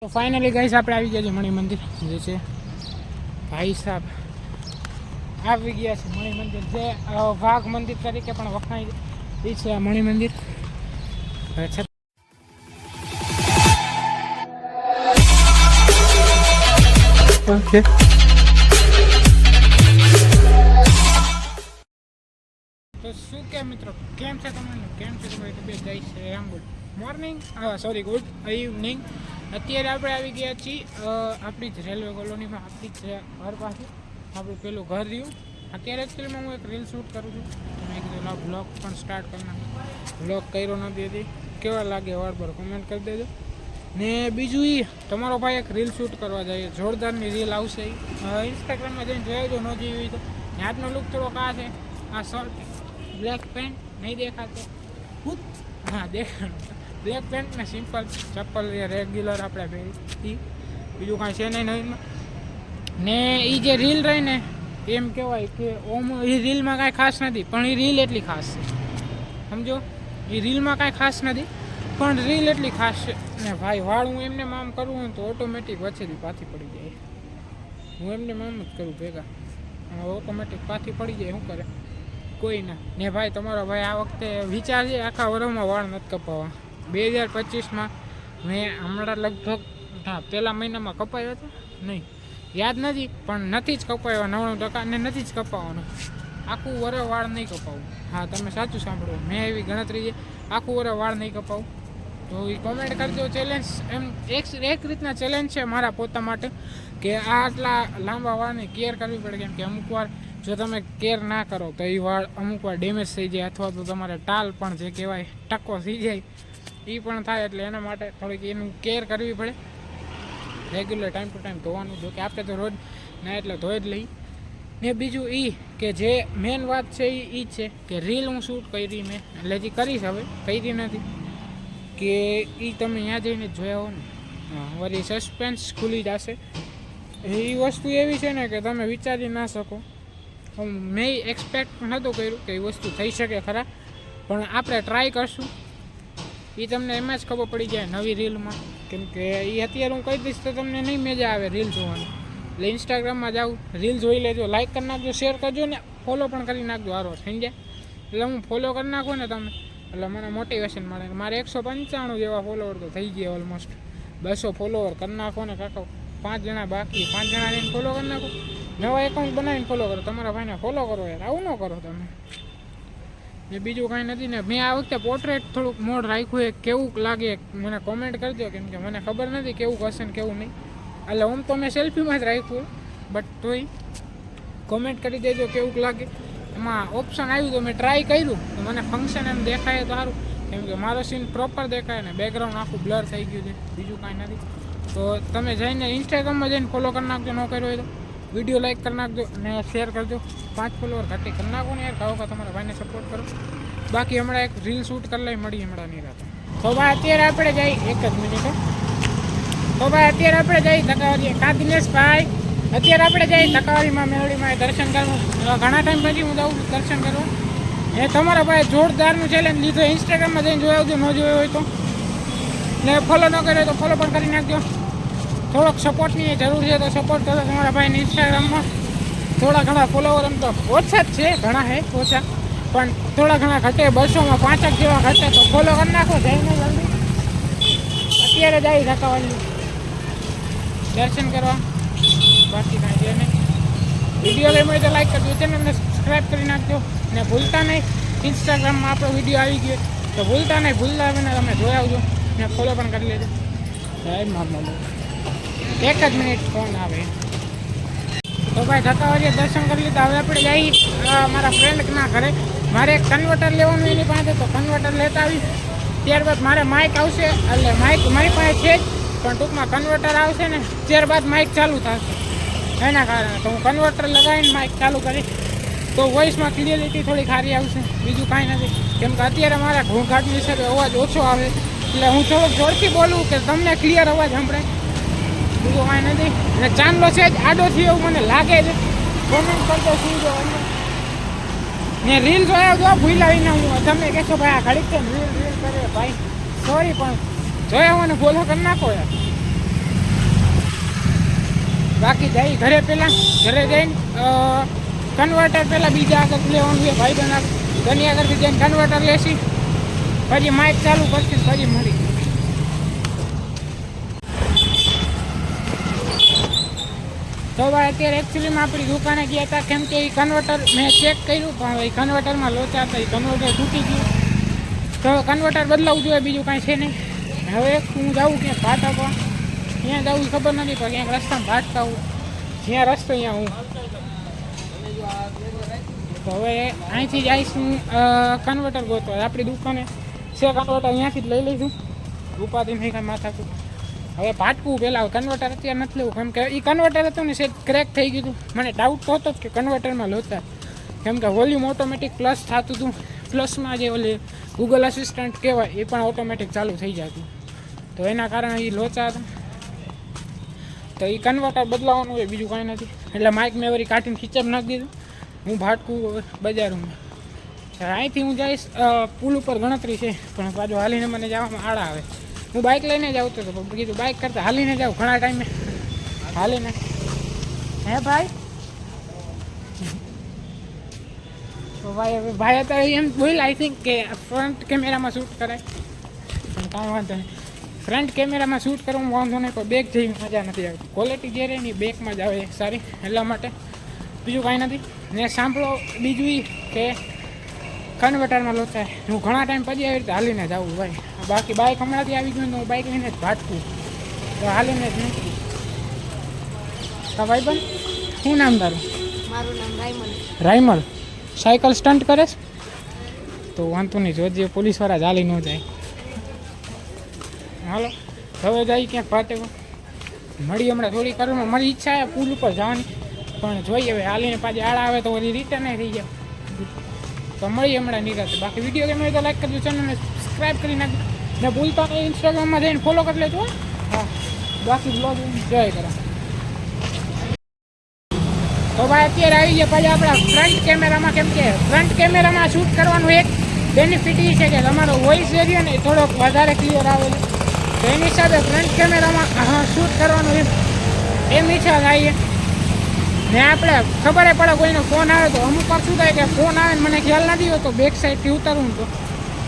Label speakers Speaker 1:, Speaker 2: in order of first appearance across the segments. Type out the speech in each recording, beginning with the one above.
Speaker 1: તો finally guys આપણે આવી ગયા છે મણિ મંદિર, જે છે ભાઈ સાહેબ આવી ગયા છે મણિ મંદિર, જે વાઘ મંદિર તરીકે પણ વખણાય એ છે આ મણિ મંદિર. ઓકે તો શું કે મિત્રો, કેમ છે તમને? કેમ છે તમારી તબિયત? જાય છે Ram good morning, sorry good evening. અત્યારે આપણે આવી ગયા છીએ આપણી જ રેલવે કોલોનીમાં, આપણી જ ઘર પાસે આપણું પેલું ઘર રહ્યું. અત્યારે એકચ્યુઅલીમાં હું એક રીલ શૂટ કરું છું, મેં કીધું બ્લોગ પણ સ્ટાર્ટ કરી નાખું. બ્લોગ કર્યો નથી હતી, કેવા લાગે વાર પર કોમેન્ટ કરી દેજો. ને બીજું એ તમારો ભાઈ એક રીલ શૂટ કરવા જાય, જોરદારની રીલ આવશે. ઇન્સ્ટાગ્રામમાં જઈને જોઈ દો, ન જોઈ હોય તો. આજનો લુક થોડોક આ છે, આ શર્ટ બ્લેક પેન્ટ નહીં દેખાતો, હા દેખાડો બ્લેક પેન્ટ ને સિમ્પલ ચપ્પલ રેગ્યુલર આપણે પહેરી, બીજું કાંઈ છે નહીં નવીનમાં. ને એ જે રીલ રહી ને એમ કહેવાય કે ઓમ એ રીલમાં કાંઈ ખાસ નથી, પણ એ રીલ એટલી ખાસ છે, સમજો. એ રીલમાં કાંઈ ખાસ નથી પણ રીલ એટલી ખાસ છે ને ભાઈ. વાળ હું એમને આમ કરું ને તો ઓટોમેટિક વચ્ચેથી પાછી પડી જાય. હું એમને આમ જ કરું ભેગા, ઓટોમેટિક પાછી પડી જાય. શું કરે કોઈ ના. ને ભાઈ તમારો ભાઈ આ વખતે વિચાર છે આખા વર્ષમાં વાળ નથી કપાવવા. 2025માં મેં હમણાં લગભગ પહેલા મહિનામાં કપાયો હતો, નહીં યાદ નથી, પણ નથી જ કપાયો 99%, ને નથી જ કપાવવાનો. આખું વરસ વાળ નહીં કપાવું. હા તમે સાચું સાંભળો, મેં એવી ગણતરી છે, આખું વરસ વાળ નહીં કપાવું. તો એ કોમેન્ટ કરજો. ચેલેન્જ એમ એક રીતના ચેલેન્જ છે મારા પોતા માટે કે આ આટલા લાંબા વાળની કેર કરવી પડે. કેમ કે અમુક વાર જો તમે કેર ના કરો તો એ વાળ અમુક વાર ડેમેજ થઈ જાય, અથવા તો તમારે ટાલ પણ જે કહેવાય ટકો થઈ જાય એ પણ થાય. એટલે એના માટે થોડીક એનું કેર કરવી પડે. રેગ્યુલર ટાઈમ ટુ ટાઈમ ધોવાનું. જો કે આપણે તો રોજ ના એટલે ધોઈ જ લઈ. ને બીજું એ કે જે મેન વાત છે એ જ છે કે રીલ હું શૂટ કરી મેં, એટલે હજી કરીશ, હવે કરી નથી, કે એ તમે ત્યાં જઈને જોયા હો ને વળી સસ્પેન્સ ખુલી જશે. એ વસ્તુ એવી છે ને કે તમે વિચારી ના શકો. મેં એક્સપેક્ટ નહોતું કર્યું કે એ વસ્તુ થઈ શકે ખરા, પણ આપણે ટ્રાય કરશું. એ તમને એમાં જ ખબર પડી જાય નવી રીલમાં. કેમ કે એ અત્યારે હું કહી દઈશ તો તમને નહીં મજા આવે રીલ જોવાની. એટલે ઇન્સ્ટાગ્રામમાં જાઉં, રીલ જોઈ લેજો, લાઇક કરી નાખજો, શેર કરજો ને ફોલો પણ કરી નાખજો. હારો થઈ જાય એટલે હું ફોલો કરી નાખું ને તમે, એટલે મને મોટિવેશન મળે. મારે 195 જેવા ફોલોવર તો થઈ ગયા, ઓલમોસ્ટ 200 ફોલોવર કરી નાખો ને કાકા. 5 જણા બાકી, 5 જણા જઈને ફોલો કરી નાખો. નવા એકાઉન્ટ બનાવીને ફોલો કરો, તમારા ભાઈને ફોલો કરો યાર, આવું ન કરો તમે. ને બીજું કાંઈ નથી. ને મેં આ વખતે પોર્ટ્રેટ થોડુંક મોડ રાખ્યું, એ કેવું લાગે મને કોમેન્ટ કરજો. કેમ કે મને ખબર નથી કેવું હશે ને કેવું નહીં. એટલે આમ તો મેં સેલ્ફીમાં જ રાખ્યું, બટ તોય કોમેન્ટ કરી દેજો કેવું લાગે. એમાં ઓપ્શન આવ્યું તો મેં ટ્રાય કર્યું, તો મને ફંક્શન એમ દેખાય તો સારું. કેમ કે મારો સીન પ્રોપર દેખાય ને બેકગ્રાઉન્ડ આખું બ્લર થઈ ગયું છે, બીજું કાંઈ નથી. તો તમે જઈને ઇન્સ્ટાગ્રામમાં જઈને ફોલો કરી નાખજો, ન કર્યો હોય તો વિડીયો લાઈક કરી નાખજો અને શેર કરજો. 5 ફોલોવર ઘટી કરી નાખો ને યાર, કહો કે તમારા ભાઈને સપોર્ટ કરો. બાકી હમણાં એક રીલ શૂટ કરી લઈ, મળી હમણાં નહીં રહેતા. તો ભાઈ અત્યારે આપણે જઈ, એક જ મિનિટ. તો ભાઈ અત્યારે આપણે જઈ ધકાવારી. કા દિનેશભાઈ, અત્યારે આપણે જઈ ધકાવારીમાં મેળવીમાં દર્શન કરવું. ઘણા ટાઈમ પછી હું જાઉં દર્શન કરવા. એ તમારા ભાઈ જોરદારનું ચેલેન્જ લીધો. ઇન્સ્ટાગ્રામમાં જઈને જોઈ આવજો, ન જોયો હોય તો. ને ફોલો ન કર્યો તો ફોલો પણ કરી નાખજો. થોડોક સપોર્ટની જરૂર છે તો સપોર્ટ કરો તમારા ભાઈને ઇન્સ્ટાગ્રામમાં. થોડા ઘણા ફોલોવર એમ તો ઓછા જ છે, ઘણા છે ઓછા, પણ થોડા ઘણા ઘટે, 200માં 5 જેવા ઘટે તો ફોલો કરી નાખો જઈને જલ્દી. અત્યારે જ આવી ધકાવાળી દર્શન કરવા, બાકી કાંઈ છે નહીં. વિડીયો ગમ્યો હોય તો લાઈક કરજો, ચેનલને સબસ્ક્રાઈબ કરી નાખજો. ને ભૂલતા નહીં ઇન્સ્ટાગ્રામમાં આપણો વિડીયો આવી ગયો તો ભૂલતા નહીં, ભૂલતા આવીને તમે જોઈ આવજો ને ફોલો પણ કરી લેજો. જય મામલો. એક જ મિનિટ ફોન આવે. તો ભાઈ ધકાવારીએ દર્શન કરી લીધા. હવે આપણે જઈએ મારા ફ્રેન્ડના ઘરે. મારે એક કન્વર્ટર લેવાનું એની પાસે, તો કન્વર્ટર લેતા આવી. ત્યારબાદ મારે માઇક આવશે, એટલે માઇક મારી પાસે છે જ, પણ ટૂંકમાં કન્વર્ટર આવશે ને ત્યારબાદ માઇક ચાલુ થશે. એના કારણે તો હું કન્વર્ટર લગાવીને માઇક ચાલુ કરીશ, તો વોઇસમાં ક્લિયરિટી થોડી સારી આવશે. બીજું કાંઈ નથી. કેમ કે અત્યારે મારા ઘોંઘાટની હિસાબે અવાજ ઓછો આવે, એટલે હું થોડુંક જોરથી બોલું કે તમને ક્લિયર અવાજ સંભળાય. બીજું કાંઈ નથી. અને ચાંદલો છે જ આડો થયો એવું મને લાગે છે. કોમેન્ટ કરતો શું જો ને રીલ જોયા જો ભૂલાવીને હું તમે કહેશો ભાઈ આ ઘડીક તો રીલ કરે ભાઈ, સોરી, પણ જોયા મને ફોલો કરી નાખો યાર. બાકી જાય ઘરે પહેલાં ઘરે જઈને કન્વર્ટર પહેલાં બીજા આગળ લેવાનું છે ભાઈ બહેન ઘણી આગળથી જઈને કન્વર્ટર લેશી પછી માઇક ચાલુ કરશે પછી મળી તો ભાઈ અત્યારે એકચ્યુઅલીમાં આપણી દુકાને ગયા હતા કેમ કે એ કન્વર્ટર મેં ચેક કર્યું પણ એ કન્વર્ટરમાં લોચા હતા એ કન્વર્ટર તૂટી ગયું તો કન્વર્ટર બદલાવવું જોઈએ બીજું કાંઈ છે નહીં હવે હું જાઉં ક્યાંક ભાટા પણ ત્યાં જવું ખબર નથી પણ ક્યાંક રસ્તામાં ભાટતા હું જ્યાં રસ્તો અહીંયા હું તો હવે અહીંથી જઈશ હું કન્વર્ટર ગોતવા આપણી દુકાને છે કન્વર્ટર અહીંયાથી જ લઈ લઈશું ઉપાધિ નહીં કાંઈ માથાકું હવે ભાટકું પહેલાં કન્વર્ટર અત્યારે નથી લેવું કેમ કે એ કન્વર્ટર હતું ને સેટ ક્રેક થઈ ગયું હતું મને ડાઉટ તો હતો જ કે કન્વર્ટરમાં લોચા કેમ કે વોલ્યુમ ઓટોમેટિક પ્લસ થતું હતું પ્લસમાં જે ઓલી ગૂગલ અસિસ્ટન્ટ કહેવાય એ પણ ઓટોમેટિક ચાલુ થઈ જતું તો એના કારણે એ લોચા હતા તો એ કન્વર્ટર બદલાવાનું હોય બીજું કાંઈ નથી એટલે માઇક મેં વળી કાઢીને ખીચમ નાખી દીધું હું ભાટકું બજારમાં અહીંથી હું જઈશ પુલ ઉપર ગણતરી છે પણ પાછું હાલીને મને જવામાં આડા આવે હું બાઇક લઈને જ આવતો હતો પણ કીધું બાઇક કરતાં હાલીને જાઉં ઘણા ટાઈમે હાલીને હે ભાઈ તો ભાઈ હવે ભાઈ અત્યારે એમ બોલ આઈ થિંક કે ફ્રન્ટ કેમેરામાં શૂટ કરાય પણ કાંઈ વાંધો નહીં ફ્રન્ટ કેમેરામાં શૂટ કરવાનું વાંધો નહીં પણ બેગ જેવી મજા નથી આવતી ક્વોલિટી જે રહે એની બેગમાં જ આવે સારી એટલા માટે બીજું કાંઈ નથી ને સાંભળો બીજું એ કે કન્વર્ટરમાં લોચાય હું ઘણા ટાઈમ પછી આવી રીતે હાલીને જ આવું ભાઈ બાકી બાઇક હમણાંથી આવી ગયું તો હું બાઇક લઈને જ ભાટકું તો હાલીને જ નહીં તો ભાઈ બન શું નામ તારું
Speaker 2: મારું નામ રાયમલ
Speaker 1: રાયમલ સાયકલ સ્ટન્ટ કરે તો વાંધો નહીં જોજે પોલીસવાળા ચાલી ન જાય હાલો હવે જાય ક્યાંક ભાટે મળી હમણાં થોડી કરવામાં મારી ઈચ્છા છે પુલ ઉપર જવાની પણ જોઈએ હવે હાલીને પાછી આડા આવે તો વળી રિટર્ન થઈ જાય તો મળીએ હમણાં નિરાતે બાકી વિડીયો ગમે તો લાઈક કરજો ચેનલને સબસ્ક્રાઈબ કરી નાખજો ને ભૂલતા નહીં ઇન્સ્ટાગ્રામમાં જઈને ફોલો કરી લેજો હા બાકી બ્લોગ જોઈ કરા તો ભાઈ અત્યારે આવી ગયા પાછા આપણા ફ્રન્ટ કેમેરામાં કેમ કે ફ્રન્ટ કેમેરામાં શૂટ કરવાનું એક બેનિફિટ એ છે કે તમારો વોઇસ જે રહ્યો ને એ થોડોક વધારે ક્લિયર આવે છે તો એની હિસાબે ફ્રન્ટ કેમેરામાં શૂટ કરવાનું એમ ઈચ્છા થાય છે ને આપણે ખબર પડે કોઈનો ફોન આવે તો અમુક વાર શું થાય કે ફોન આવે ને મને ખ્યાલ નથી હોતો બેક સાઈડથી ઉતારું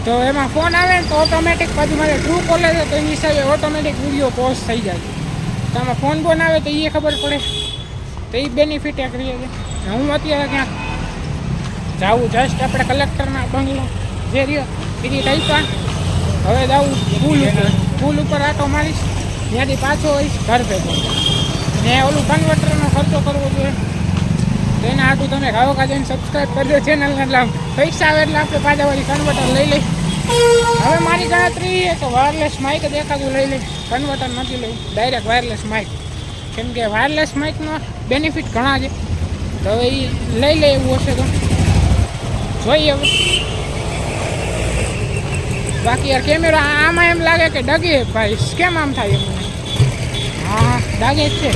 Speaker 1: તો એમાં ફોન આવે ને તો ઓટોમેટિક પાછું મારે ટ્રુ કોલર છે તો એની હિસાબે ઓટોમેટિક વિડીયો પોઝ થઈ જાય તો આમાં ફોન બોન આવે તો એ ખબર પડે તો એ બેનિફિટ એક રહે છે હું અત્યારે ક્યાંક જાઉં જસ્ટ આપણે કલેક્ટરના બંગલો જે રહ્યો એની ટાઈપા હવે જાઉં પુલ ઉપર આટો મારીશ ત્યાંથી પાછો હોઈશ ઘર ભેગો ને ઓલું કન્વર્ટરનો ખર્ચો કરવો જોઈએ તો એના હાટું તમે ઘાવકા જઈને સબસ્ક્રાઈબ કરજો ચેનલને એટલે પૈસા આવે એટલે આપણે પાછા વાળી કન્વર્ટર લઈ લઈ હવે મારી ગણતરી એ તો વાયરલેસ માઇક જ એકાદું લઈ લઈ કન્વર્ટર નથી લઈ ડાયરેક્ટ વાયરલેસ માઇક કેમ કે વાયરલેસ માઇકનો બેનિફિટ ઘણા છે તો હવે એ લઈ લે એવું હશે તો જોઈએ હવે બાકી યાર કેમેરા આમાં એમ લાગે કે ડગે ભાઈ કેમ આમ થાય મને હા ડાગે જ છે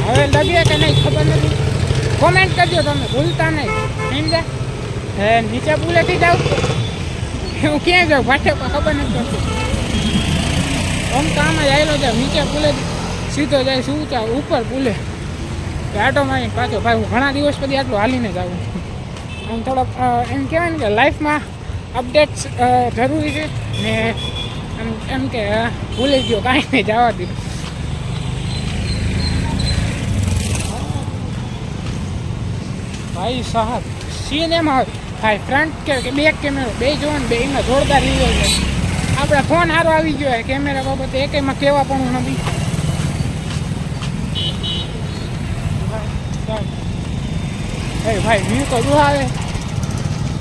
Speaker 1: હવે ડગે કે નહીં ખબર નથી કોમેન્ટ કરજો તમે ભૂલતા નહીં સમજ્યા હે નીચે પુલેથી જાઉં હું ક્યાં જાઉં ભાટે ખબર નથી પડતી આમ તો આમાં આવેલો જાવ નીચે પુલેથી સીધો જાય શું ચાવ ઉપર પુલે આટો મારી પાછો ભાઈ હું ઘણા દિવસ પછી આટલું હાલીને જ આવું આમ થોડોક એમ કહેવાય ને કે લાઈફમાં અપડેટ્સ જરૂરી છે ને એમ કે ભૂલી ગયો કાંઈ નહીં જવા દીધું ભાઈ સાહેબ સીન એમ આવે ભાઈ ફ્રન્ટ કે બેક કેમેરો બે જોવાનું બે એમાં જોરદાર લીધો છે આપણે ફોન સારો આવી ગયો કેમેરા બાબતે એકેમાં કહેવા પણ નથી ભાઈ વ્યૂ તો જો આવે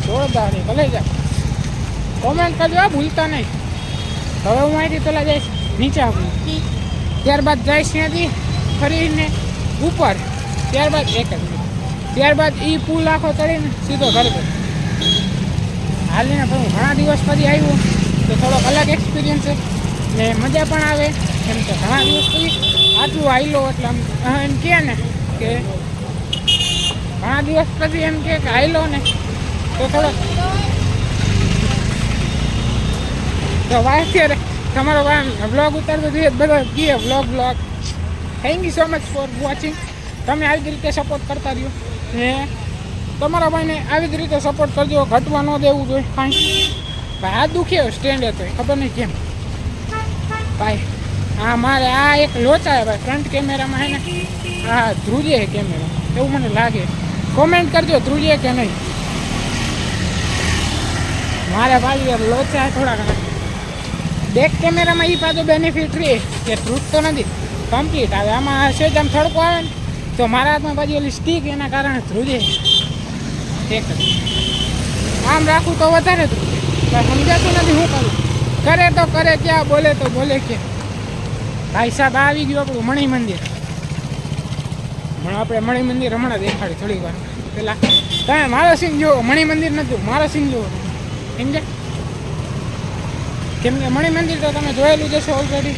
Speaker 1: જોરદાર છે ભલે જાય કોમેન્ટ કરજો ભૂલતા નહીં હવે હું અહીંથી પેલા જઈશ નીચે આવું ત્યારબાદ જઈશ ત્યાંથી ફરીને ઉપર ત્યારબાદ એક જ ત્યારબાદ એ પુલ આખો ચડીને સીધો ઘર ગયો હાલીને પણ હું ઘણા દિવસ પછી આવ્યું તો થોડોક અલગ એક્સપિરિયન્સ છે ને મજા પણ આવે એમ કે ઘણા દિવસ પછી આટલું આવેલો એટલે એમ કહે ને કે ઘણા દિવસ પછી એમ કે આવેલો ને તો થોડોક તો ભાઈ અત્યારે તમારો બ્લોગ ઉતારતો જોઈએ બધા કહે blog thank you so much for watching. તમે આવી જ રીતે સપોર્ટ કરતા રહ્યો ને તમારા ભાઈને આવી જ રીતે સપોર્ટ કરજો. ઘટવા ન દેવું જોઈએ કાંઈ. ભાઈ આ દુખ્યો સ્ટેન્ડ હતો ખબર નહીં કેમ ભાઈ. હા મારે આ એક લોચા ભાઈ ફ્રન્ટ કેમેરામાં હે ને હા ધ્રુજે કેમેરા એવું મને લાગે. કોમેન્ટ કરજો ધ્રુજે કે નહીં. મારે ભાઈ લોચા થોડા ઘણા. બેક કેમેરામાં એ પાછો બેનિફિટ રહે કે ધ્રુજતો નથી કમ્પ્લીટ આવે. આમાં છે જ આમ થડકો આવે ને તો મારા હાથમાં પાછી ઓલી સ્ટીક એના કારણે ધ્રુજે એક જ. આમ રાખું તો વધારે ધ્રુજે. સમજાતું નથી શું કરું. કરે તો કરે ક્યાં, બોલે તો બોલે ક્યાં. ભાઈ સાહેબ આવી ગયું આપણું મણિ મંદિર. આપણે મણિ મંદિર હમણાં દેખાડી થોડીક વાર પેલા. તમે મારો સીન જુઓ, મણિ મંદિર નથી મારો સીન જુઓ સમજે. કેમ કે મણિ મંદિર તો તમે જોયેલું જશો ઓલરેડી.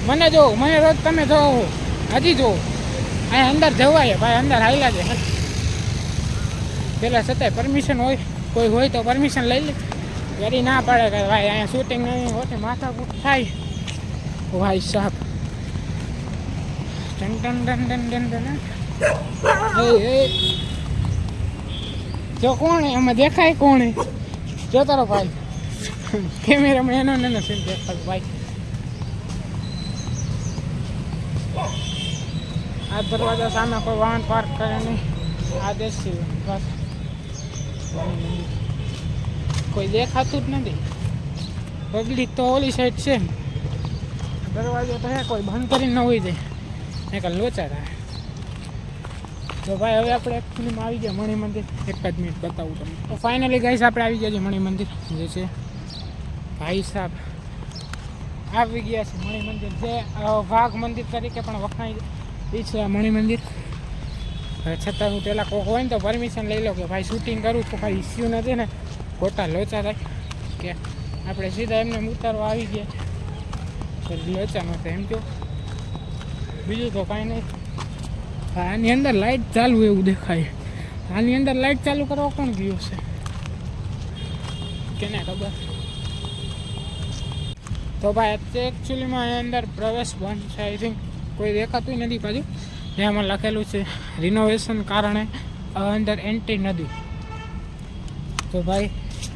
Speaker 1: મને જોવો, મને રોજ તમે જોવો, હજી જોવો. અહીંયા અંદર જવાય ભાઈ, અંદર હાલ્યા છે. પેલા છતાંય પરમિશન હોય, કોઈ હોય તો પરમિશન લઈ લે. ઘરી ના પાડે કે ભાઈ અહીંયા શૂટિંગ નહીં હોતી, માથાકૂટ થાય. ભાઈ સાહેબ ton ton ton ton ton ton. જો કોણ એમાં દેખાય કોણ જો તારો ભાઈ કેમેરામાં એનો ને સીન દેખાય ભાઈ. આ દરવાજા સામે કોઈ વાહન પાર્ક કરે નહીં. આ દેશી બસ કોઈ દેખાતું જ નથી. પબ્લિક તો ઓલી સાઈડ છે. દરવાજો તો હે કોઈ બંધ કરીને ન હોય જાય એક લોચા થાય. તો ભાઈ હવે આપણે ફિલ્મ આવી ગયા મણિ મંદિર. એક જ મિનિટ બતાવું તમને. તો ફાઇનલી ગાઈસ આપણે આવી ગયા છે મણિ મંદિર જે છે ભાઈ સાહેબ આવી ગયા છે મણિ મંદિર જે વાઘ મંદિર તરીકે પણ વખણાય એ છે આ મણિ મંદિર. છતાં હું પહેલાં કોક હોય ને તો પરમિશન લઈ લો કે ભાઈ શૂટિંગ કરું તો ભાઈ ઇસ્યુ નથી ને ખોટા લોચા થાય કે આપણે સીધા એમને ઉતારવા આવી ગયા છે. લોચા નહોતા એમ કહો, બીજું તો કાંઈ નહીં. આની અંદર લાઇટ ચાલુ એવું દેખાય. આની અંદર લાઇટ ચાલુ કરવા કોણ ગયું છે કેને ખબર. તો ભાઈ એકચ્યુઅલીમાં એની અંદર પ્રવેશ બંધ છે. આઈ થિંક કોઈ દેખાતું નથી પાછું. એમાં લખેલું છે રિનોવેશન કારણે અંદર એન્ટ્રી નથી. તો ભાઈ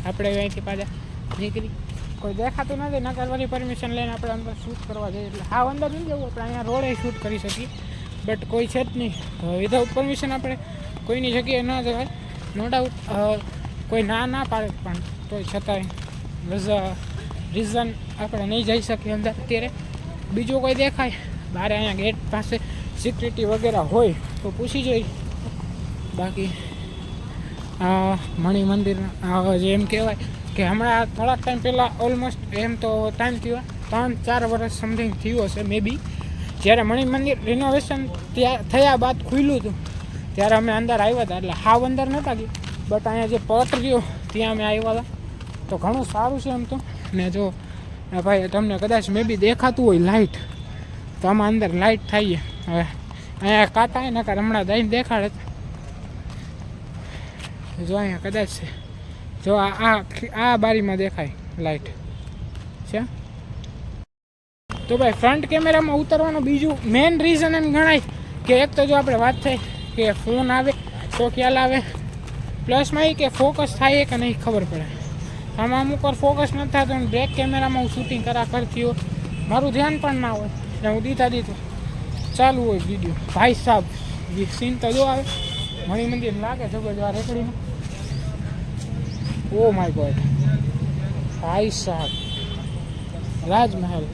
Speaker 1: આપણે અહીંથી પાછા નીકળી. કોઈ દેખાતું નથી ના કરવાની પરમિશન લઈને આપણે અંદર શૂટ કરવા જઈએ. એટલે હા અંદર નહીં જવું, આપણે અહીંયા રોડે શૂટ કરી શકીએ. બટ કોઈ છે જ નહીં. વિધાઉટ પરમિશન આપણે કોઈની જગ્યાએ ન જવાય. નો ડાઉટ કોઈ ના પાડે પણ તોય છતાંય રીઝન આપણે નહીં જઈ શકીએ અંદર અત્યારે. બીજું કોઈ દેખાય બહાર અહીંયા ગેટ પાસે સિક્યુરિટી વગેરે હોય તો પૂછી જોઈ. બાકી મણિ મંદિરના જે એમ કહેવાય કે હમણાં થોડાક ટાઈમ પહેલાં ઓલમોસ્ટ એમ તો ટાઈમ થયો 3-4 વર્ષ સમથિંગ થયું હશે મે બી. જ્યારે મણિ મંદિર રિનોવેશન થયા બાદ ખુલ્યું હતું ત્યારે અમે અંદર આવ્યા હતા. એટલે હાવ અંદર નહોતા ગયા બટ અહીંયા જે પટ રહ્યો ત્યાં અમે આવ્યા હતા. તો ઘણું સારું છે એમ તો. ને જો ભાઈ તમને કદાચ મે બી દેખાતું હોય લાઇટ તો આમાં અંદર લાઇટ થાય. હવે અહીંયા કાંટા એના કારણે હમણાં દઈને દેખાડે. જો અહીંયા કદાચ છે જો આ બારીમાં દેખાય લાઇટ છે. તો ભાઈ ફ્રન્ટ કેમેરામાં ઉતરવાનું બીજું મેઇન રીઝન એમ ગણાય કે એક તો જો આપણે વાત થઈ કે ફોન આવે તો ખ્યાલ આવે, પ્લસમાં એ કે ફોકસ થાય કે નહીં ખબર પડે. આમાં અમુક વાર ફોકસ નથી થતો અને બેક કેમેરામાં હું શૂટિંગ કરતી હોય મારું ધ્યાન પણ ના હોય એટલે હું દીધું ચાલુ હોય વિડીયો. ભાઈ સાહેબ સીન તો જો આવે મણિ મંદિર લાગે જબરજસ્ત રેકડીમાં. ઓ માય ગોડ ભાઈ સાહેબ રાજમહેલ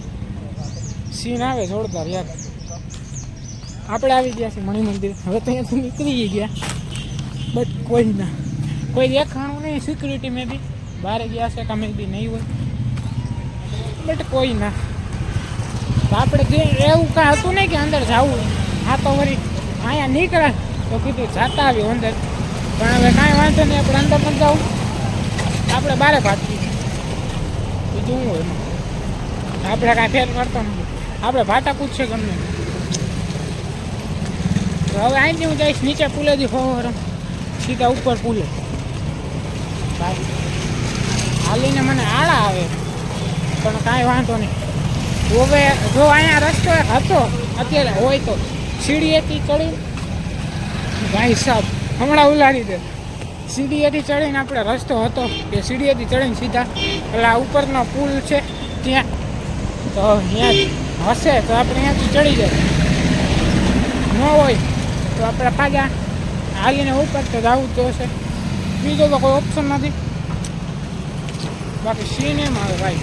Speaker 1: સીન આવે જોરદાર યાર. આપણે આવી ગયા છીએ મણિ મંદિર. હવે તો અહીંયાથી નીકળી ગયા બટ કોઈ દેખાણું નહીં. સિક્યુરિટી મેં બી બહાર ગયા છે કે મેં બી નહીં હોય બટ કોઈ ના. તો આપણે જે એવું કાંઈ હતું નહીં કે અંદર જવું. હા તો વળી અહીંયા નીકળે તો કીધું જાતા આવ્યું અંદર. પણ હવે કાંઈ વાંધો નહીં, આપણે અંદર પણ જવું. આપણે બારે ભાગીએ બીજું શું હોય એમાં. આપણે કાંઈ ફેર કરતો નથી. આપણે ભાટા પૂછશે ગમે. તો હવે અહીંથી હું જઈશ નીચે પુલેથી ફોર સીધા ઉપર પુલે. ભાઈ હાલીને મને આળા આવે પણ કાંઈ વાંધો નહીં. હવે જો અહીંયા રસ્તો એક હતો અત્યારે હોય તો સીડીએથી ચડી ભાઈ સાહેબ હમણાં ઉલાડી દે સીડીએથી ચડીને આપણે રસ્તો હતો કે સીડીએથી ચડીને સીધા પેલા ઉપરનો પુલ છે ત્યાં તો અહીંયા હશે તો આપણે અહીંયાથી ચડી જાય ન હોય તો આપણે પાછા હાલીને ઉપર તો જવું જ હશે બીજો તો કોઈ ઓપ્શન નથી બાકી સીન એમ આવે ભાઈ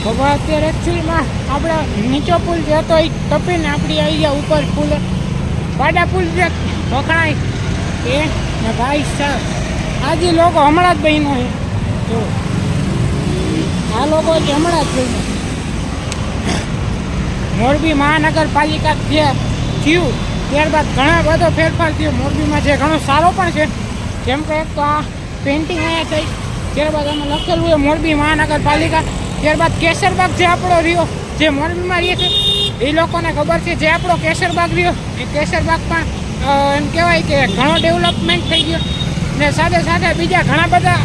Speaker 1: હવે અત્યારે એકચ્યુઅલીમાં આપણે નીચો પુલ જે હતો એ ટપીને આપણી આવી ગયા ઉપર પુલ પાડા પુલ જે વખણાય એ ને ભાઈ સાહેબ આજે લોકો હમણાં જ બન્યો છે જો આ લોકો જે હમણાં જ બન્યો મોરબી મહાનગરપાલિકા થયું ત્યારબાદ ઘણા બધો ફેરફાર થયો મોરબીમાં જે ઘણો સારો પણ છે જેમ કે એક તો આ પેઇન્ટિંગ અહીંયા થઈ ત્યારબાદ અમે લખેલું છે મોરબી મહાનગરપાલિકા ત્યારબાદ કેસરબાગ જે આપણો રહ્યો જે મોરબીમાં રહે છે એ લોકોને ખબર છે જે આપણો કેસરબાગ રહ્યો એ કેસરબાગ પણ એમ કહેવાય કે ઘણો ડેવલપમેન્ટ થઈ ગયો ને સાથે સાથે બીજા ઘણા બધા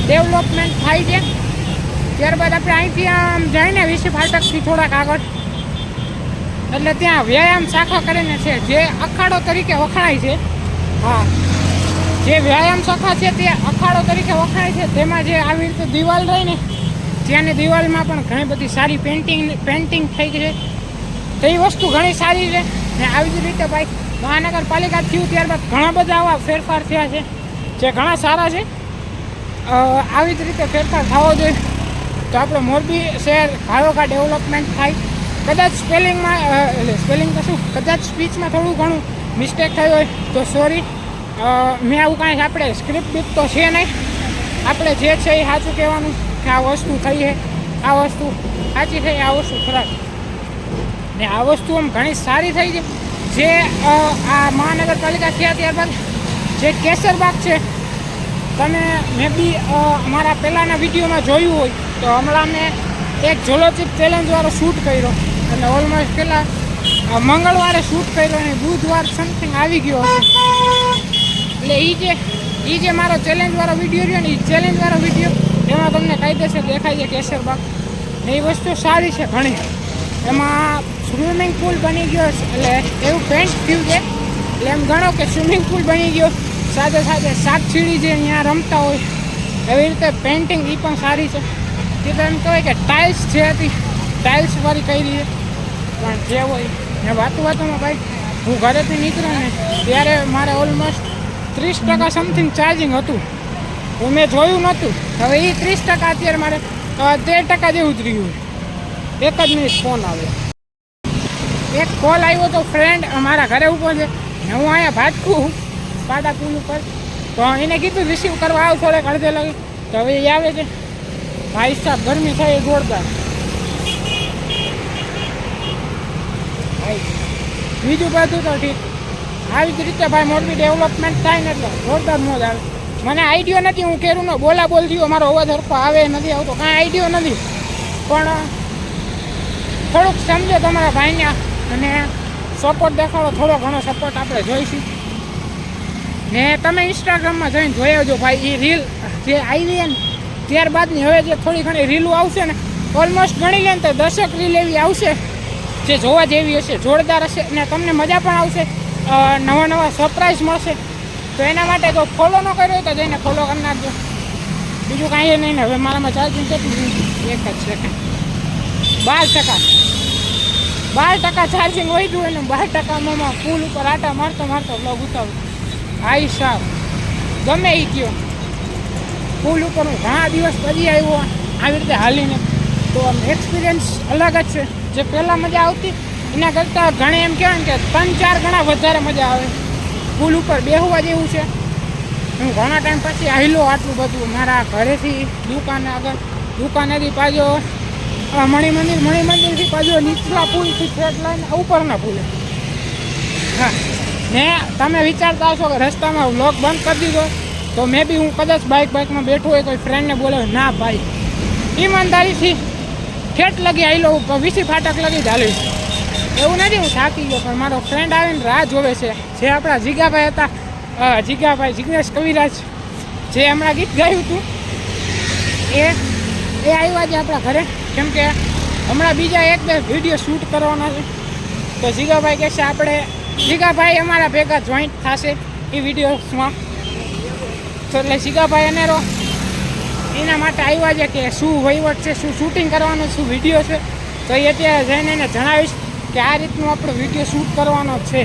Speaker 1: ડેવલપમેન્ટ થાય છે ત્યારબાદ આપણે અહીંથી આમ જઈને વિશે ફાટકથી થોડાક આગળ એટલે ત્યાં વ્યાયામ શાખા કરીને છે જે અખાડો તરીકે વખણાય છે હા જે વ્યાયામ શાખા છે તે અખાડો તરીકે વખણાય છે તેમાં જે આવી રીતે દિવાલ રહી ને ત્યાંની દિવાલમાં પણ ઘણી બધી સારી પેઇન્ટિંગ થઈ છે તે વસ્તુ ઘણી સારી છે ને આવી જ રીતે ભાઈ મહાનગરપાલિકા થયું ત્યારબાદ ઘણા બધા આવા ફેરફાર થયા છે જે ઘણા સારા છે આવી જ રીતે ફેરફાર થવો જોઈએ તો આપણો મોરબી શહેર ઘાયોઘા ડેવલપમેન્ટ થાય કદાચ સ્પેલિંગમાં એટલે સ્પેલિંગ તો શું કદાચ સ્પીચમાં થોડું ઘણું મિસ્ટેક થઈ હોય તો સોરી મેં આવું કાંઈ આપણે સ્ક્રિપ્ટ બીપ તો છે નહીં આપણે જે છે એ સાચું કહેવાનું કે આ વસ્તુ થઈ છે આ વસ્તુ સાચી થઈ આ વસ્તુ ખરાબ ને આ વસ્તુ આમ ઘણી સારી થઈ છે જે આ મહાનગરપાલિકા થયા ત્યારબાદ જે કેસરબાગ છે તમે મેં બી અમારા પહેલાંના વિડીયોમાં જોયું હોય તો હમણાં મેં એક ઝોલોચિપ ચેલેન્જવાળો શૂટ કર્યો એટલે ઓલમોસ્ટ પહેલાં મંગળવારે શૂટ કર્યો અને બુધવાર સમથિંગ આવી ગયો હતો એટલે એ જે મારો ચેલેન્જવાળો વિડીયો રહ્યો ને એ ચેલેન્જવાળો વિડીયો એમાં તમને કાયદેસર દેખાય છે કેસરબાગ ને એ વસ્તુ સારી છે ઘણી એમાં સ્વિમિંગ પુલ બની ગયો એટલે એવું પેન્ટ થયું છે એટલે એમ ગણો કે સ્વિમિંગ પુલ બની ગયો સાથે સાથે સાતસીડી જે અહીંયા રમતા હોય એવી રીતે પેઇન્ટિંગ એ પણ સારી છે એ તો એમ કહેવાય કે ટાઇલ્સ જે હતી ટાઇલ્સવાળી કરી છે પણ જે હોય ને વાતોમાં ભાઈ હું ઘરેથી નીકળ્યો ને ત્યારે મારે ઓલમોસ્ટ 30% સમથિંગ ચાર્જિંગ હતું હું મેં જોયું નહોતું હવે એ 30% અત્યારે મારે 13% જેવું જ રહ્યું એક જ મિનિટ ફોન આવ્યો એક કોલ આવ્યો તો ફ્રેન્ડ મારા ઘરે ઊભો છે ને હું અહીંયા ભાટકું પાડા પુલ ઉપર તો એને કીધું રિસીવ કરવા આવ થોડેક અડધે લાગી તો હવે એ આવે છે ભાઈ સાહેબ ગરમી થાય એ જોરદાર ભાઈ બીજું બધું તો ઠીક આવી જ રીતે ભાઈ મોરબી ડેવલપમેન્ટ થાય ને એટલે જોરદાર મોજ આવે મને આઈડિયો નથી હું કેરુંનો બોલ થયો મારો અવાજ હરખો આવે નથી આવતો કાંઈ આઈડિયો નથી પણ થોડુંક સમજો તમારા ભાઈને અને સપોર્ટ દેખાડો થોડો ઘણો સપોર્ટ આપણે જોઈશું ને તમે ઇન્સ્ટાગ્રામમાં જઈને જોઈ આવજો ભાઈ એ રીલ જે આવી ને ત્યારબાદની હવે જે થોડી ઘણી રીલો આવશે ને ઓલમોસ્ટ ગણી લે ને તો 10 રીલ એવી આવશે જે જોવા જેવી હશે જોરદાર હશે ને તમને મજા પણ આવશે નવા સરપ્રાઈઝ મળશે તો એના માટે જો ફોલો ન કર્યો હોય તો જઈને ફોલો કરી નાખજો બીજું કાંઈ નહીં ને હવે મારામાં ચાર્જિંગ કેટલું એક જ સેકન્ડ 12% ચાર્જિંગ વધ્યું હોય ને 12%માં પુલ ઉપર આટા મારતો બ્લોગ ઉતારું ભાઈ સાહેબ ગમે એ કયો પુલ ઉપર હું ઘણા દિવસ પછી આવ્યો આવી રીતે હાલીને તો આમ એક્સપિરિયન્સ અલગ જ છે જે પહેલાં મજા આવતી એના કરતાં ઘણી એમ કહેવાય ને કે 3-4 ગણા વધારે મજા આવે પુલ ઉપર બેસવા જેવું છે હું ઘણા ટાઈમ પછી આવેલો આટલું બધું મારા ઘરેથી દુકાને આગળ દુકાનેથી પાછો મણિમંદિરથી પાછો નીચલા પુલથી ફેટ લઈને ઉપરના પુલે હા ને તમે વિચારતા હશો કે રસ્તામાં વ્લોગ બંધ કરી દીધો તો મે બી હું કદાચ બાઇકમાં બેઠો હોય કોઈ ફ્રેન્ડને બોલાવે ના ભાઈ ઈમાનદારીથી ઠેઠ લગી આવેલો વીસી ફાટક લગી જ હાલીશ એવું નથી હું થાકી ગયો પણ મારો ફ્રેન્ડ આવીને રાહ જોવે છે જે આપણા જીગાભાઈ હતા જિગ્નેશ કવિરાજ જે હમણાં ગીત ગાયું હતું એ આવ્યા છે આપણા ઘરે કેમ કે હમણાં બીજા એક બે વિડીયો શૂટ કરવાના છે. તો જીગાભાઈ કહેશે આપણે જીગાભાઈ અમારા ભેગા જોઈન્ટ થશે એ વિડીયોસમાં. તો એટલે જીગાભાઈ અનેરો એના માટે આવ્યા છે કે શું વહીવટ છે, શું શૂટિંગ કરવાનું, શું વિડીયો છે. તો એ અત્યારે જઈને એને જણાવીશ કે આ રીતનું આપણો વિડીયો શૂટ કરવાનો છે.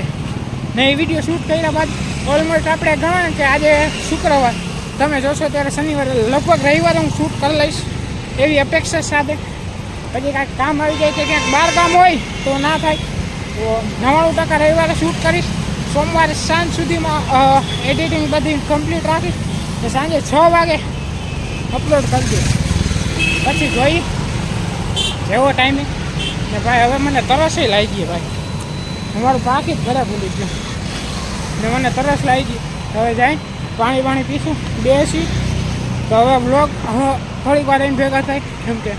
Speaker 1: ને એ વિડીયો શૂટ કર્યા બાદ ઓલમોસ્ટ આપણે ગણો ને કે આજે શુક્રવાર, તમે જોશો ત્યારે શનિવારે લગભગ રવિવારે હું શૂટ કરી લઈશ એવી અપેક્ષા સાથે. પછી કાંઈક કામ આવી જાય કે ક્યાંક બહાર કામ હોય તો ના થાય તો 99% રવિવારે શૂટ કરીશ. સોમવારે સાંજ સુધીમાં એડિટિંગ બધી કમ્પ્લીટ રાખીશ. તો સાંજે 6 વાગે અપલોડ કરી દઈશ. પછી જોઈ જેવો ટાઈમે ને ભાઈ હવે મને તરસ લાગી ગઈ ભાઈ. અમારું પાકી જ ઘરે ભૂલી ગયું ને મને તરસ લાગી ગઈ. હવે જાય પાણી પીશું, બેસી. તો હવે બ્લોગ થોડીક વાર એમ ભેગા થાય કેમ કે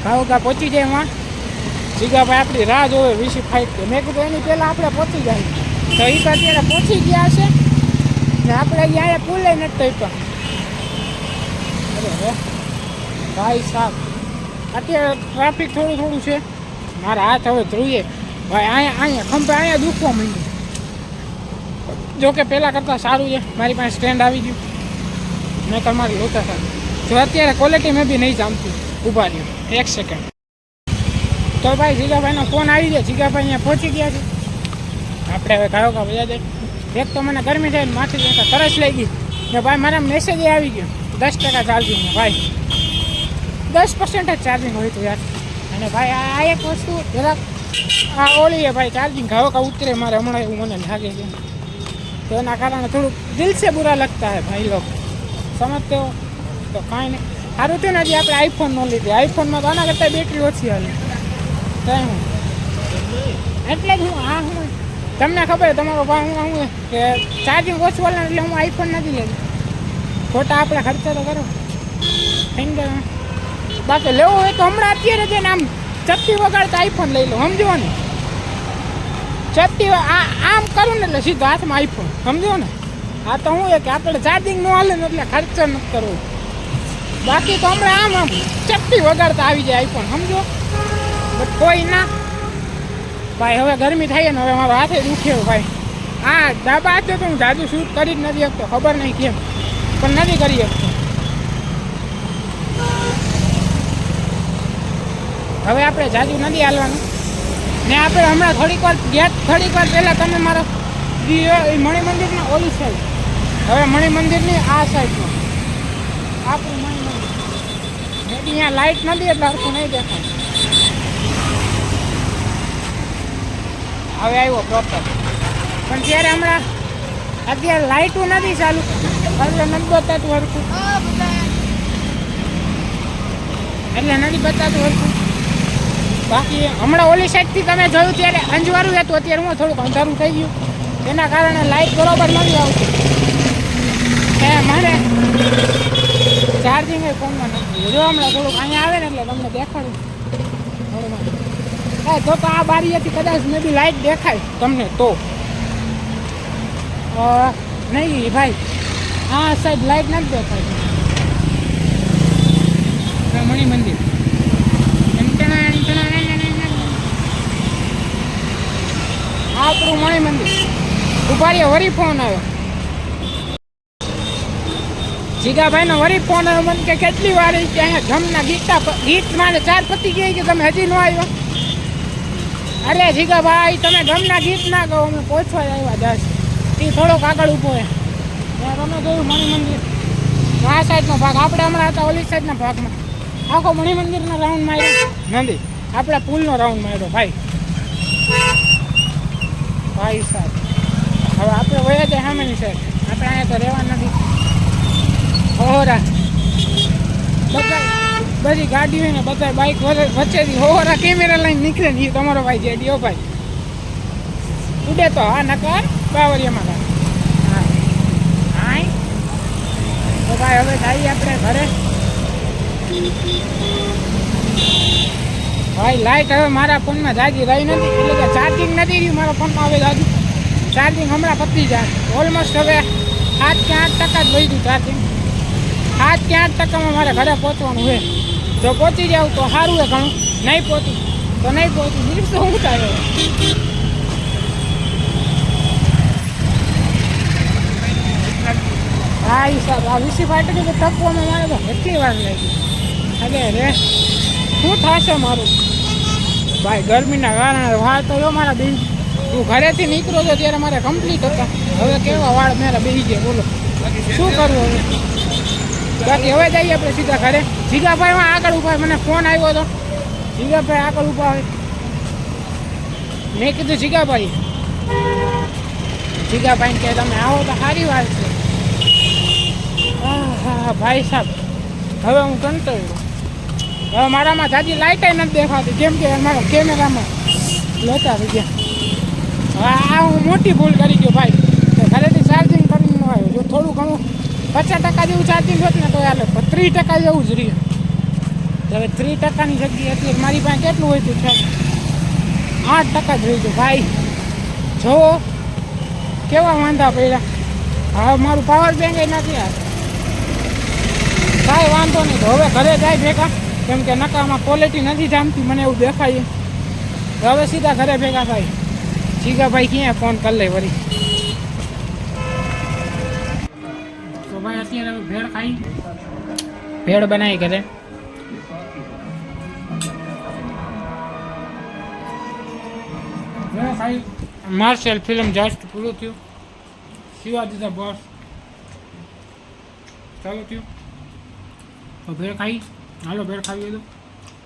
Speaker 1: ઘા પહોંચી જાય એમાં. જીગાભાઈ આપણી રાહ જોવે 25 મેં કીધું એની પહેલાં આપણે પહોંચી જાય. તો એ તો અત્યારે પહોંચી ગયા છે ને આપણે અહીંયા પુલે નથી પણ અરે ભાઈ સાહેબ અત્યારે ટ્રાફિક થોડું છે. મારા હાથ હવે ધ્રુવીએ ભાઈ અહીંયા ખંભે અહીંયા દુખવા માંડ્યું. જોકે પહેલાં કરતાં સારું છે, મારી પાસે સ્ટેન્ડ આવી ગયું. મેં તમારી લોતા થાય જો અત્યારે ક્વોલિટી મેં બી નહીં જામતી. ઊભા રહ્યો 1 સેકન્ડ. તો ભાઈ જીગાભાઈનો ફોન આવી જાય. જીગાભાઈ અહીંયા પહોંચી ગયા છે. આપણે હવે કયો કા વજા જાય. એક તો મને ગરમી થાય ને માથે જતા તરસ લઈ ગઈ ને ભાઈ મારા મેસેજ આવી ગયો 10% ચાર્જિંગમાં. ભાઈ 10% જ ચાર્જિંગ હોય તો યાર. અને ભાઈ આ એક વસ્તુ જરાક આ ઓલી છે ભાઈ, ચાર્જિંગ ઘાવો કા ઉતરે મારે હમણાં એવું મને લાગે છે. તો એના કારણે થોડુંક દિલ સે બુરા લગતા હે ભાઈ લોગ, સમજતે હો. તો કાંઈ નહીં, સારું થયું ને હજી આપણે આઈફોન ન લીધી. આઈફોનમાં તો આના કરતાં બેટરી ઓછી હાલે. કંઈ હું એટલે જ હું તમને ખબર તમારો ભાઈ હું કે ચાર્જિંગ ઓછું હાલે એટલે હું આઈફોન નથી લેતી. ખોટા આપણે ખર્ચા તો કરો ફિંગર. બાકી લેવું હોય તો હમણાં અત્યારે જઈને આમ ચપટી વગાડતા આઈફોન લઈ લો, સમજો ને. ચપટી આમ કરું ને એટલે સીધો હાથમાં આઈફોન, સમજો ને. આ તો શું કે આપણે ચાર્જિંગ ન હાલે ને એટલે ખર્ચો નથી કરવો. બાકી તો હમણાં આમ ચપટી વગાડતા આવી જાય આઈફોન, સમજો. બટ કોઈ ના ભાઈ. હવે ગરમી થાય ને હવે મારો હાથે દુખ્યો ભાઈ. હા ડાબા હાથે તો હું જાજુ શૂટ કરી જ નથી શકતો, ખબર નહીં કેમ પણ નથી કરી શકતો. હવે આપણે જાજુ નથી હાલવાનું ને આપણે હમણાં થોડીક વાર પહેલાં તમે મારો મણિ મંદિરના ઓલી સાઈડ, હવે મણિ મંદિરની આ સાઈડમાં આપણું મણિ મંદિર. અહીંયા લાઇટ નથી એટલે હરખું નહીં દેખાય. હવે આવ્યો પ્રોપર. પણ ત્યારે હમણાં અત્યારે લાઇટું નથી ચાલુ એટલે નથી બતાતું હરખું, એટલે નથી બતાતું હરખું. બાકી હમણાં ઓલી સાઈડથી તમે જોયું ત્યારે અંજવાળું હતું, અત્યારે હું થોડુંક અંધારું થઈ ગયું એના કારણે લાઇટ બરોબર નથી આવતી. મારે ચાર્જિંગ ફોનમાં નથી. જો હમણાં થોડુંક અહીંયા આવે ને એટલે તમને દેખાડું. હા તો આ બારીએથી કદાચ મેં બી લાઇટ દેખાય તમને તો નહીં ભાઈ. આ સાઈડ લાઇટ નથી દેખાય. મણિ મંદિર આપણું મણિ મંદિર. ઉપાડીએ વરી ફોન આવ્યો જીગાભાઈનો. વરી ફોન આવ્યો મને કે કેટલી વાર કે અહીંયા જમના ગીત મારે 4 પતી ગઈ કે તમે હજી ન આવ્યા. અરે જીગાભાઈ તમે ગમના ગીત ના કહો, અમે પહોંચવા આવ્યા જાસ. એ થોડોક આગળ ઊભો હોય તમે જોયું મણિ મંદિર આ સાઈડનો ભાગ. આપણે હમણાં હતા ઓલી સાઈડના ભાગમાં. આખો મણિ મંદિરનો રાઉન્ડ માર્યો નથી, આપણે પુલનો રાઉન્ડ માર્યો ભાઈ. ભાઈ સાહેબ હવે આપણે વયા જાય સામેની સાઈડ. આપણે અહીંયા તો રહેવા નથી. હોરા બધા બધી ગાડી હોય ને બધા બાઇક વચ્ચેથી હોરા કેમેરા લઈને નીકળે ને એ તમારો ભાઈ જેડીઓ ભાઈ ઉડે તો હા નકર બાવરિયામાં હા હા. તો ભાઈ હવે જઈએ આપણે ઘરે. ભાઈ લાઇટ હવે મારા ફોનમાં જાજી રહી નથી એટલે કે ચાર્જિંગ નથી રહ્યું મારા ફોનમાં. હવે જાજુ ચાર્જિંગ હમણાં પતી જાય. ઓલમોસ્ટ હવે 7 કે 8% જ વહી ગયું ચાર્જિંગ. 7 કે 8%માં મારે ઘરે પહોંચવાનું હોય. જો પહોંચી જાવ તો સારું છે ઘણું, નહીં પહોંચું તો નહીં પહોંચું, બીજું તો શું થાય. હા એ સાહેબ આ વીસી ફાટકે તો ટપવામાં મારે તો એટલી વાર લાગી. અરે રે શું થશે મારું ભાઈ ગરમીના કારણે. વાળ તો જો મારા બેન તું ઘરેથી નીકળો છો ત્યારે મારે કમ્પ્લીટ હતા, હવે કેવા વાળ મારા બેસી ગયા બોલો શું કરવું હવે. બાકી હવે જઈએ આપણે સીધા ઘરે. જીગાભાઈમાં આગળ ઉભા, મને ફોન આવ્યો હતો જીગાભાઈ આગળ ઉભા હોય. મેં કીધું જીગાભાઈ કે તમે આવો તો સારી વાત છે. હા ભાઈ સાહેબ હવે હું કંટાળ્યો. હવે મારામાં જાજી લાઇટ નથી દેખાતી કેમ કે મારા કેમેરામાં લોચા થઈ ગયા. હા હું મોટી ભૂલ કરી ગયો ભાઈ, ઘરેથી ચાર્જિંગ કરીને ન આવ્યો. જો થોડું ઘણું 50% જેવું ચાર્જિંગ હોત ને તો હાલે, 30% જેવું જ રહ્યું. હવે 3%ની જગ્યાએ અત્યારે મારી પાસે કેટલું હોય હતું છે 8% જ રહ્યું ભાઈ. જો કેવા વાંધા પડ્યા. હવે મારું પાવર બેંક નથી આવે, કાંઈ વાંધો નહીં. તો હવે ઘરે જાય ભેગા, કેમ કે નકામાં ક્વોલિટી નથી જામતી મને એવું દેખાય. તો હવે સીધા ઘરે ભેગા થાય. જીગાભાઈ ક્યાં ફોન કરી લે વળી. તો ભાઈ અત્યારે હવે ભેળ ખાઈ, ભેળ બનાવી ઘરે. ભેળ ખાઈ માર્શલ ફિલ્મ જસ્ટ પૂરું થયું. શિવાજી ધ બોસ ચાલુ થયું. તો ભેળ ખાઈ, હાલો ભેળ ખાવી દો.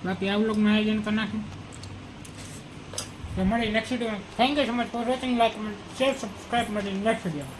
Speaker 1: બાકી આ વ્લોગનું આયોજન કરી નાખ્યું. તો મળી next video. Thank you so much for watching. Like, comment, share, subscribe. મળી નેક્સ્ટ વિડીયો.